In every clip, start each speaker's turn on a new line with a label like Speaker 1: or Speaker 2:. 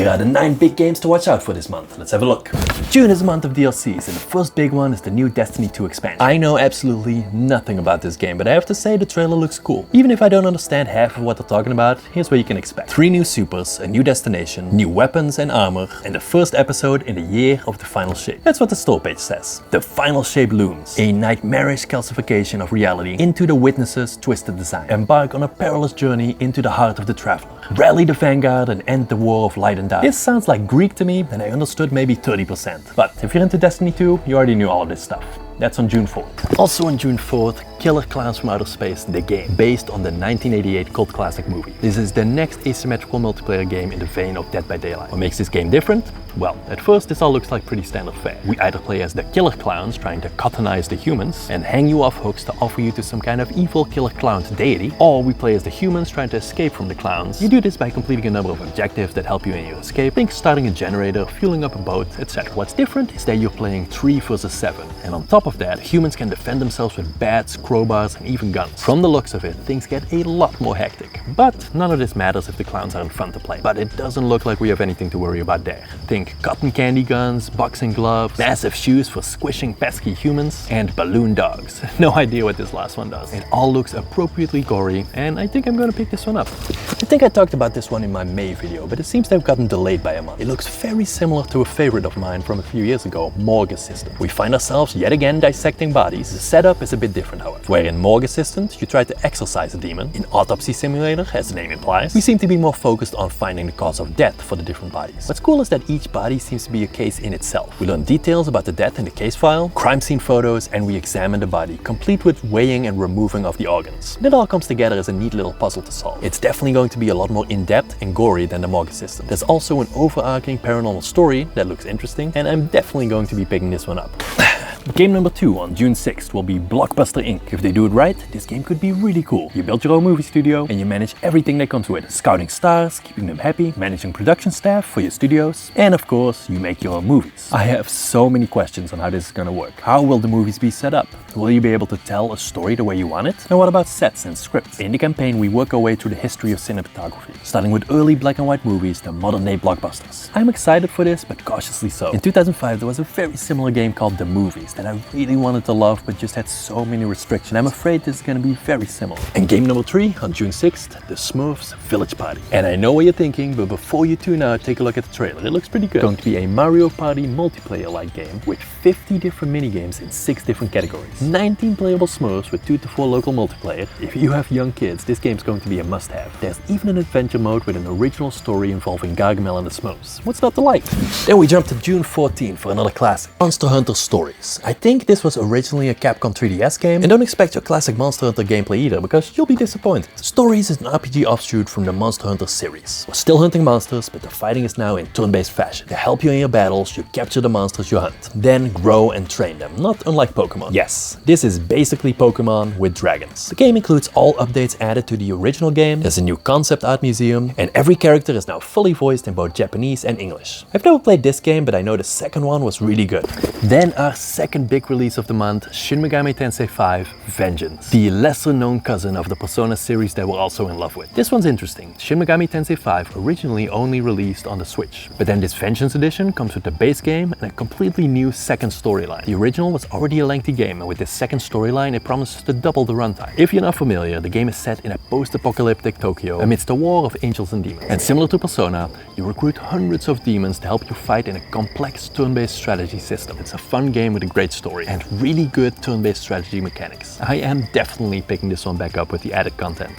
Speaker 1: Here are the 9 big games to watch out for this month. Let's have a look. June is a month of DLCs, and the first big one is the new Destiny 2 expansion. I know absolutely nothing about this game, but I have to say the trailer looks cool. Even if I don't understand half of what they're talking about, here's what you can expect. 3 new supers, a new destination, new weapons and armor, and the first episode in the year of the final shape. That's what the store page says. The final shape looms, a nightmarish calcification of reality into the Witness's twisted design. Embark on a perilous journey into the heart of the Traveler. Rally the Vanguard and end the war of light and dark. This sounds like Greek to me, and I understood maybe 30%. But if you're into Destiny 2, you already knew all of this stuff. That's on June 4th. Also on June 4th, Killer Clowns from Outer Space, the game, based on the 1988 cult classic movie. This is the next asymmetrical multiplayer game in the vein of Dead by Daylight. What makes this game different? Well, at first this all looks like pretty standard fare. We either play as the killer clowns trying to cottonize the humans and hang you off hooks to offer you to some kind of evil killer clown deity, or we play as the humans trying to escape from the clowns. You do this by completing a number of objectives that help you in your escape, think starting a generator, fueling up a boat, etc. What's different is that you're playing 3 versus 7, and on top of that, humans can defend themselves with bats, crowbars, and even guns. From the looks of it, things get a lot more hectic. But none of this matters if the clowns aren't fun to play. But it doesn't look like we have anything to worry about there. Think cotton candy guns, boxing gloves, massive shoes for squishing pesky humans, and balloon dogs. No idea what this last one does. It all looks appropriately gory, and I think I'm gonna pick this one up. I think I talked about this one in my May video, but it seems to have gotten delayed by a month. It looks very similar to a favorite of mine from a few years ago, Morgue Assistant. We find ourselves yet again dissecting bodies. The setup is a bit different, however. Where in Morgue Assistant, you try to exorcise a demon. In Autopsy Simulator, as the name implies, we seem to be more focused on finding the cause of death for the different bodies. What's cool is that each body seems to be a case in itself. We learn details about the death in the case file, crime scene photos, and we examine the body, complete with weighing and removing of the organs. And it all comes together as a neat little puzzle to solve. It's definitely going to be a lot more in-depth and gory than the Morgue Assistant. There's also an overarching paranormal story that looks interesting, and I'm definitely going to be picking this one up. Game number 2 on June 6th will be Blockbuster Inc. If they do it right, this game could be really cool. You build your own movie studio and you manage everything that comes with it. Scouting stars, keeping them happy, managing production staff for your studios, and of course, you make your own movies. I have so many questions on how this is gonna work. How will the movies be set up? Will you be able to tell a story the way you want it? And what about sets and scripts? In the campaign, we work our way through the history of cinematography, starting with early black and white movies to modern day blockbusters. I'm excited for this, but cautiously so. In 2005, there was a very similar game called The Movies that I really wanted to love, but just had so many restrictions. I'm afraid this is gonna be very similar. And game number 3 on June 6th, The Smurfs Village Party. And I know what you're thinking, but before you tune out, take a look at the trailer. It looks pretty good. It's going to be a Mario Party multiplayer-like game with 50 different minigames in 6 different categories. 19 playable Smurfs with 2 to 4 local multiplayer. If you have young kids, this game's going to be a must-have. There's even an adventure mode with an original story involving Gargamel and the Smurfs. What's not to like? Then we jump to June 14th for another classic, Monster Hunter Stories. I think this was originally a Capcom 3DS game, and don't expect your classic Monster Hunter gameplay either, because you'll be disappointed. Stories is an RPG offshoot from the Monster Hunter series. We're still hunting monsters, but the fighting is now in turn-based fashion. To help you in your battles, you capture the monsters you hunt, then grow and train them, not unlike Pokemon. Yes, this is basically Pokemon with dragons. The game includes all updates added to the original game, there's a new concept art museum, and every character is now fully voiced in both Japanese and English. I've never played this game, but I know the second one was really good. Then our second big release of the month, Shin Megami Tensei 5 Vengeance, the lesser known cousin of the Persona series that we're also in love with. This one's interesting. Shin Megami Tensei 5 originally only released on the Switch, but then this Vengeance edition comes with the base game and a completely new second storyline. The original was already a lengthy game, and with this second storyline it promises to double the runtime. If you're not familiar, the game is set in a post-apocalyptic Tokyo amidst a war of angels and demons. And similar to Persona, you recruit hundreds of demons to help you fight in a complex turn-based strategy system. It's a fun game with a great story and really good turn-based strategy mechanics. I am definitely picking this one back up with the added content.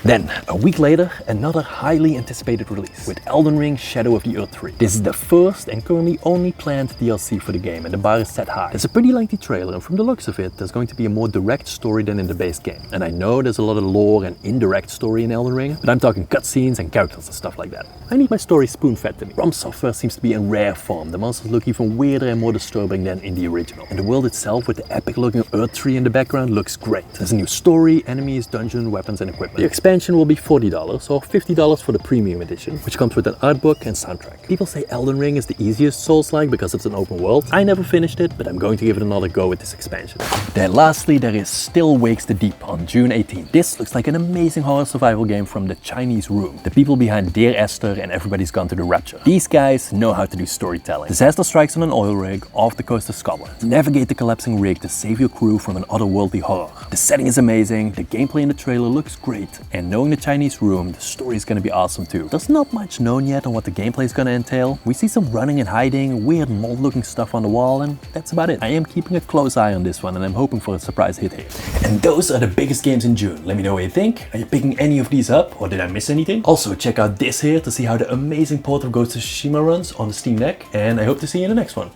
Speaker 1: Then, a week later, another highly anticipated release with Elden Ring Shadow of the Earth 3. This is the first and currently only planned DLC for the game, and the bar is set high. It's a pretty lengthy trailer, and from the looks of it, there's going to be a more direct story than in the base game. And I know there's a lot of lore and indirect story in Elden Ring, but I'm talking cutscenes and characters and stuff like that. I need my story spoon-fed to me. From Software seems to be in rare form. The monsters look even weirder and more disturbing than in the original. And the world itself, with the epic-looking Earth tree in the background, looks great. There's a new story, enemies, dungeon, weapons, and equipment. The expansion will be $40 or $50 for the premium edition, which comes with an art book and soundtrack. People say Elden Ring is the easiest Souls-like because it's an open world. I never finished it, but I'm going to give it another go with this expansion. Then lastly, there is Still Wakes the Deep on June 18th. This looks like an amazing horror survival game from the Chinese Room, the people behind Dear Esther and Everybody's Gone to the Rapture. These guys know how to do storytelling. Disaster strikes on an oil rig off the coast of Scotland. Navigate the collapsing rig to save your crew from an otherworldly horror. The setting is amazing, the gameplay in the trailer looks great, and knowing the Chinese Room, the story is gonna be awesome too. There's not much known yet on what the gameplay is gonna entail. We see some running and hiding, weird mold looking stuff on the wall, and that's about it. I am keeping a close eye on this one and I'm hoping for a surprise hit here. And those are the biggest games in June. Let me know what you think. Are you picking any of these up or did I miss anything? Also check out this here to see how the amazing port of Ghost of Tsushima runs on the Steam Deck, and I hope to see you in the next one.